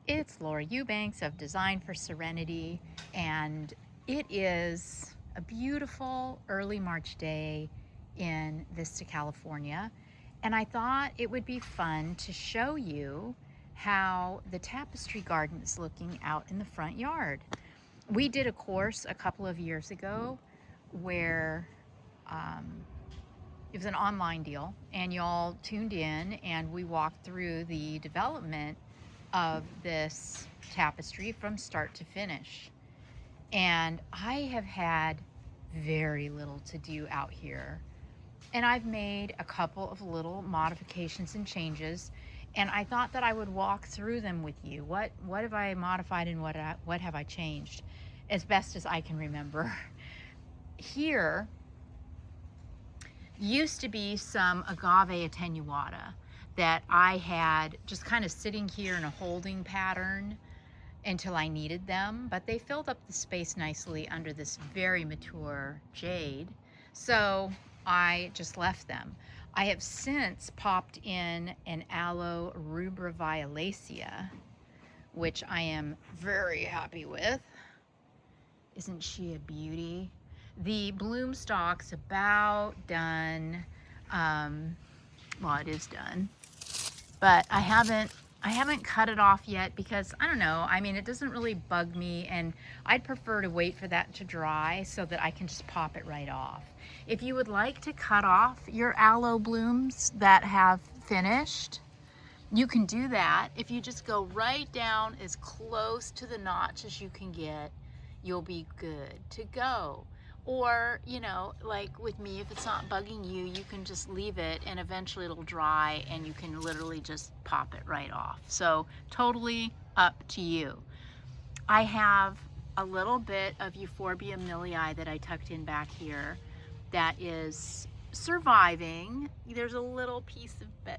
It's Laura Eubanks of Design for Serenity, and it is a beautiful early March day in Vista, California. And I thought it would be fun to show you how the Tapestry garden is looking out in the front yard. We did a course a couple of years ago where um, it was an online deal, and y'all tuned in and we walked through the development of this tapestry from start to finish. And I have had very little to do out here. And I've made a couple of little modifications and changes, and I thought that I would walk through them with you. What have I modified and what have I changed as best as I can remember. Here used to be some agave attenuata that I had just kind of sitting here in a holding pattern until I needed them, but they filled up the space nicely under this very mature jade, so I just left them. I have since popped in an Aloe rubra violacea, which I am very happy with. Isn't she a beauty? The bloom stalk's about done. Well, it is done, but I haven't cut it off yet because I don't know. I mean, it doesn't really bug me, and I'd prefer to wait for that to dry so that I can just pop it right off. If you would like to cut off your aloe blooms that have finished, you can do that. If you just go right down as close to the notch as you can get, you'll be good to go. Or, you know, like with me, if it's not bugging you, you can just leave it and eventually it'll dry and you can literally just pop it right off. So totally up to you. I have a little bit of Euphorbia millii that I tucked in back here that is surviving. There's a little piece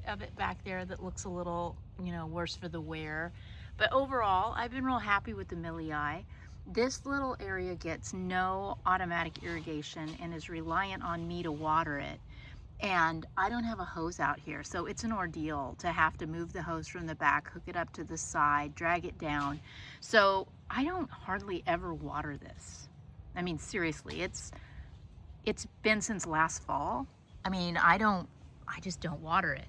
of it back there that looks a little, you know, worse for the wear. But overall, I've been real happy with the millii. This little area gets no automatic irrigation and is reliant on me to water it. And I don't have a hose out here, so it's an ordeal to have to move the hose from the back, hook it up to the side, drag it down. So I don't hardly ever water this. I mean, seriously, it's been since last fall. I mean, I just don't water it.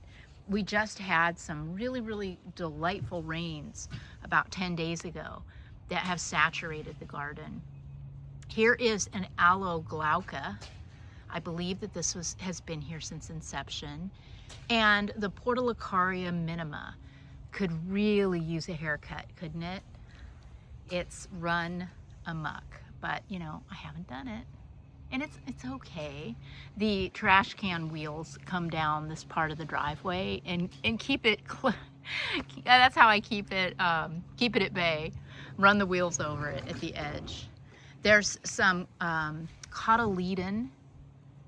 We just had some really, really delightful rains about 10 days ago that have saturated the garden. Here is an Aloe glauca. I believe that this has been here since inception. And the Portulacaria minima could really use a haircut, couldn't it? It's run amok, but you know, I haven't done it. And it's okay. The trash can wheels come down this part of the driveway and keep it, that's how I keep it at bay. Run the wheels over it at the edge. There's some cotyledon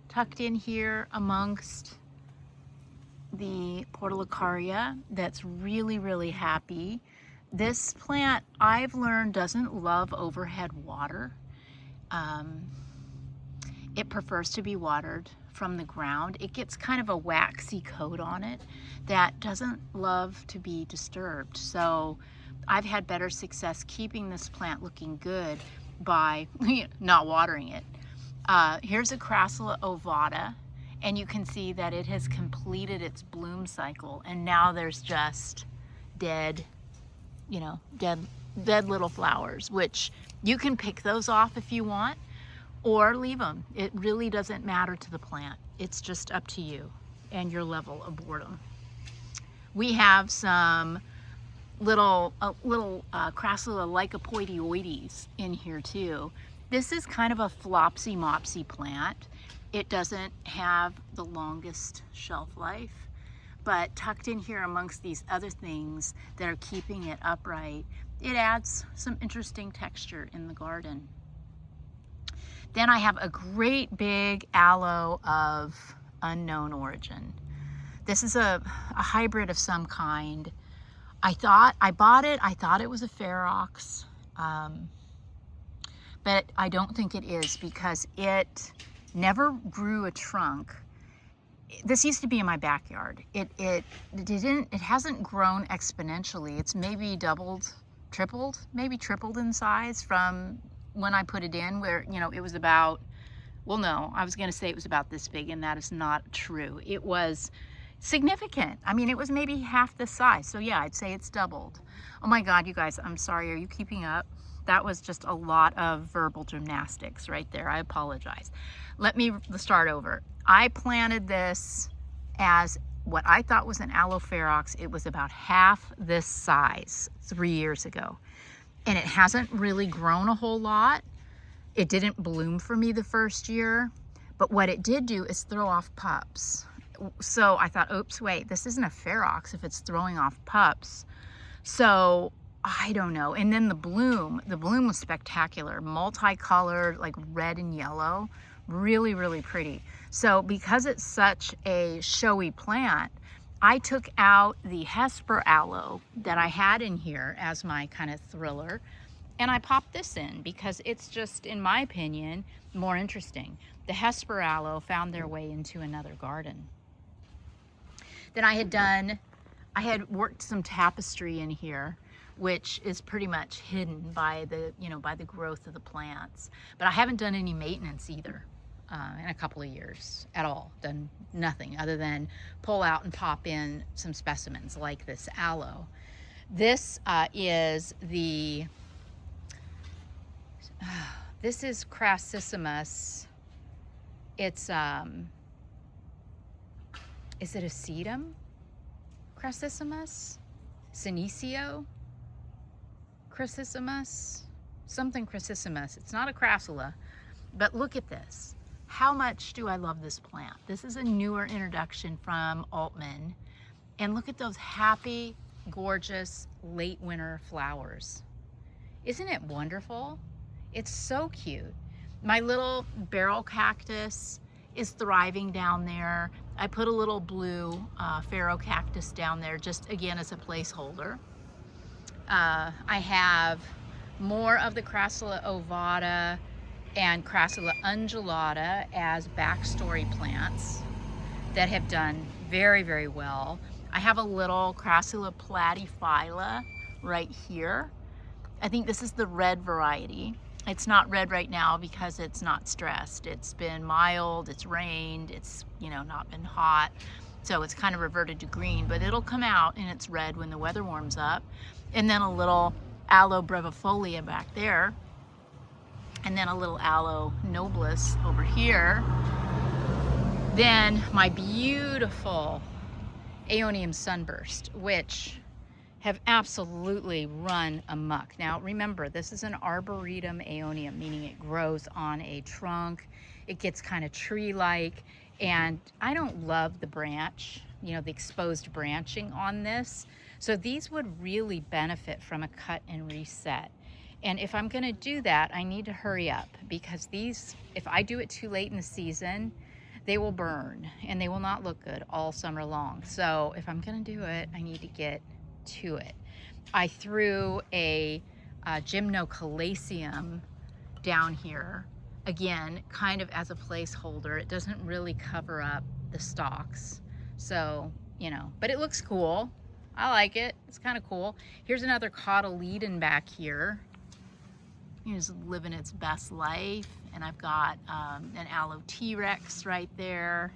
tucked in here amongst the Portulacaria that's really, really happy. This plant, I've learned, doesn't love overhead water. It prefers to be watered from the ground. It gets kind of a waxy coat on it that doesn't love to be disturbed. So I've had better success keeping this plant looking good by not watering it. Here's a Crassula ovata, and you can see that it has completed its bloom cycle, and now there's just dead, you know, dead little flowers, which you can pick those off if you want, or leave them. It really doesn't matter to the plant. It's just up to you and your level of boredom. We have some little Crassula lycopoidioides in here too. This is kind of a flopsy mopsy plant. It doesn't have the longest shelf life, but tucked in here amongst these other things that are keeping it upright, it adds some interesting texture in the garden. Then I have a great big aloe of unknown origin. This is a hybrid of some kind. I bought it, I thought it was a ferox, but I don't think it is because it never grew a trunk. this used to be in my backyard. It hasn't grown exponentially. It's maybe doubled, tripled, maybe tripled in size from when I put it in, where, you know, it was about, well, no, I was going to say it was about this big, and that is not true. It was significant. I mean, it was maybe half the size. So yeah, I'd say it's doubled. Oh my God, you guys, I'm sorry. Are you keeping up? That was just a lot of verbal gymnastics right there. I apologize. Let me start over. I planted this as what I thought was an Aloe ferox. It was about half this size 3 years ago. And it hasn't really grown a whole lot. It didn't bloom for me the first year. But what it did do is throw off pups. So I thought, oops, wait, this isn't a ferox if it's throwing off pups. So I don't know. And then the bloom was spectacular, multicolored, like red and yellow, really, really pretty. So because it's such a showy plant, I took out the Hesper aloe that I had in here as my kind of thriller, and I popped this in because it's just, in my opinion, more interesting. The Hesper aloe found their way into another garden. Then I had worked some tapestry in here, which is pretty much hidden by the, you know, by the growth of the plants. But I haven't done any maintenance either in a couple of years at all. Done nothing other than pull out and pop in some specimens like this aloe. This is the, this is Crassissimus. It's, is it a sedum? Crassissimus? Senecio? Crassissimus? Something Crassissimus. It's not a crassula, but look at this. How much do I love this plant? This is a newer introduction from Altman. And look at those happy, gorgeous, late winter flowers. Isn't it wonderful? It's so cute. My little barrel cactus is thriving down there. I put a little blue pharaoh cactus down there just again as a placeholder. I have more of the Crassula ovata and Crassula undulata as backstory plants that have done very, very well. I have a little Crassula platyphylla right here. I think this is the red variety. It's not red right now because it's not stressed. It's been mild, it's rained, it's, you know, not been hot. So it's kind of reverted to green, but it'll come out and it's red when the weather warms up. And then a little Aloe brevifolia back there. And then a little Aloe nobilis over here. Then my beautiful Aeonium sunburst, which have absolutely run amok. Now remember, this is an arboretum Aeonium, meaning it grows on a trunk. It gets kind of tree-like, and I don't love the branch, you know, the exposed branching on this. So these would really benefit from a cut and reset. And if I'm gonna do that, I need to hurry up, because these, if I do it too late in the season, they will burn and they will not look good all summer long. So if I'm gonna do it, I need to get to it. I threw a gymnocalacium down here, again, kind of as a placeholder. It doesn't really cover up the stalks. So, you know, but it looks cool. I like it. It's kind of cool. Here's another cotyledon back here. It's living its best life. And I've got an Aloe T-Rex right there.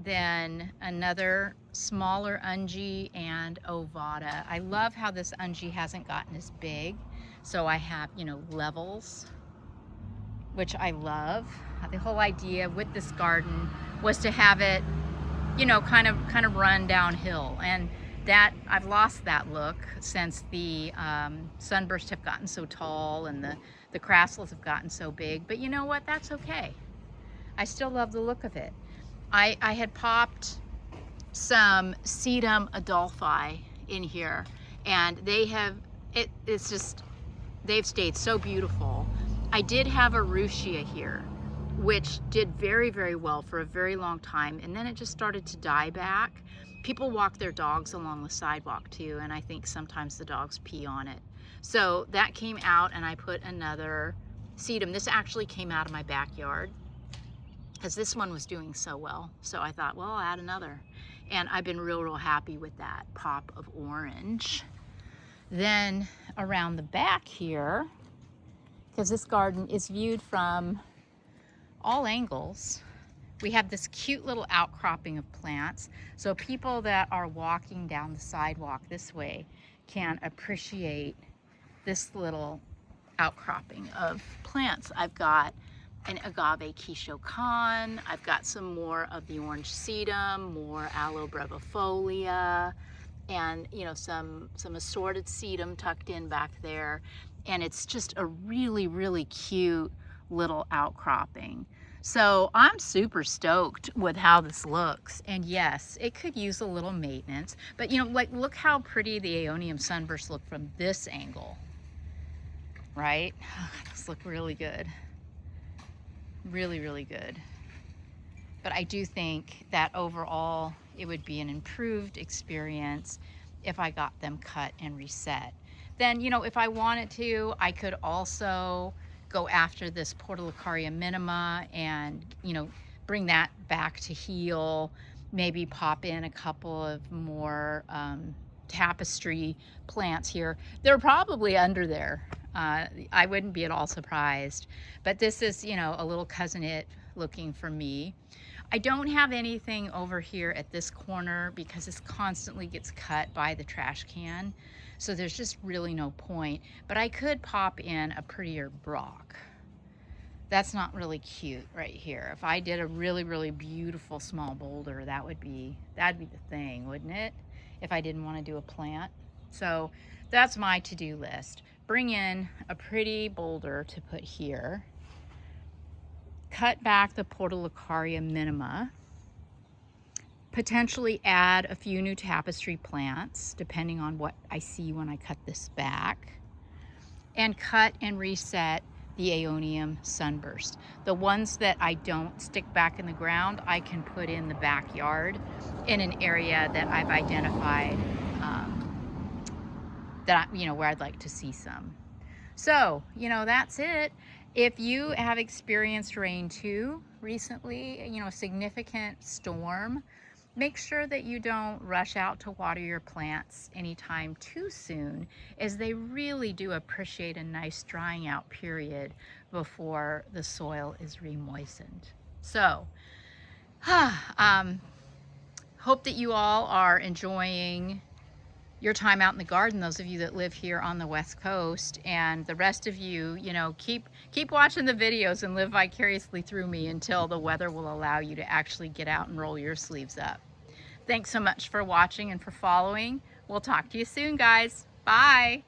Then another smaller Ungi and Ovata. I love how this Ungi hasn't gotten as big. So I have, you know, levels, which I love. The whole idea with this garden was to have it, you know, kind of run downhill. And that, I've lost that look since the sunbursts have gotten so tall and the crassulas have gotten so big. But you know what? That's okay. I still love the look of it. I had popped some Sedum Adolphi in here, and they have, it's just, they've stayed so beautiful. I did have a Ruchia here, which did very, very well for a very long time, and then it just started to die back. People walk their dogs along the sidewalk too, and I think sometimes the dogs pee on it. So that came out, and I put another Sedum. This actually came out of my backyard. because this one was doing so well. So I thought, well, I'll add another. And I've been real happy with that pop of orange. Then around the back here, because this garden is viewed from all angles, we have this cute little outcropping of plants. So people that are walking down the sidewalk this way can appreciate this little outcropping of plants. I've got an agave quiche con. I've got some more of the orange sedum, more Aloe brevifolia, and you know, some assorted sedum tucked in back there. And it's just a really cute little outcropping. So I'm super stoked with how this looks. And yes, it could use a little maintenance, but you know, like, look how pretty the Aeonium sunburst look from this angle, right? Those look really good. Really good. But I do think that overall it would be an improved experience if I got them cut and reset. Then, you know, if I wanted to, I could also go after this Portulacaria minima and, you know, bring that back to heal, maybe pop in a couple of more tapestry plants here. They're probably under there. I wouldn't be at all surprised. But this is, you know, a little cousin-it looking for me. I don't have anything over here at this corner because this constantly gets cut by the trash can. So there's just really no point. But I could pop in a prettier Brock. That's not really cute right here. If I did a really beautiful small boulder, that'd be the thing, wouldn't it? If I didn't want to do a plant. So that's my to-do list. Bring in a pretty boulder to put here. Cut back the Portulacaria minima. Potentially add a few new tapestry plants, depending on what I see when I cut this back. And cut and reset the Aeonium sunburst. The ones that I don't stick back in the ground, I can put in the backyard in an area that I've identified where I'd like to see some. So, you know, that's it. If you have experienced rain too recently, you know, a significant storm, make sure that you don't rush out to water your plants anytime too soon, as they really do appreciate a nice drying out period before the soil is re-moistened. So, hope that you all are enjoying your time out in the garden, those of you that live here on the West Coast, and the rest of you, you know, keep watching the videos and live vicariously through me until the weather will allow you to actually get out and roll your sleeves up. Thanks so much for watching and for following. We'll talk to you soon, guys. Bye.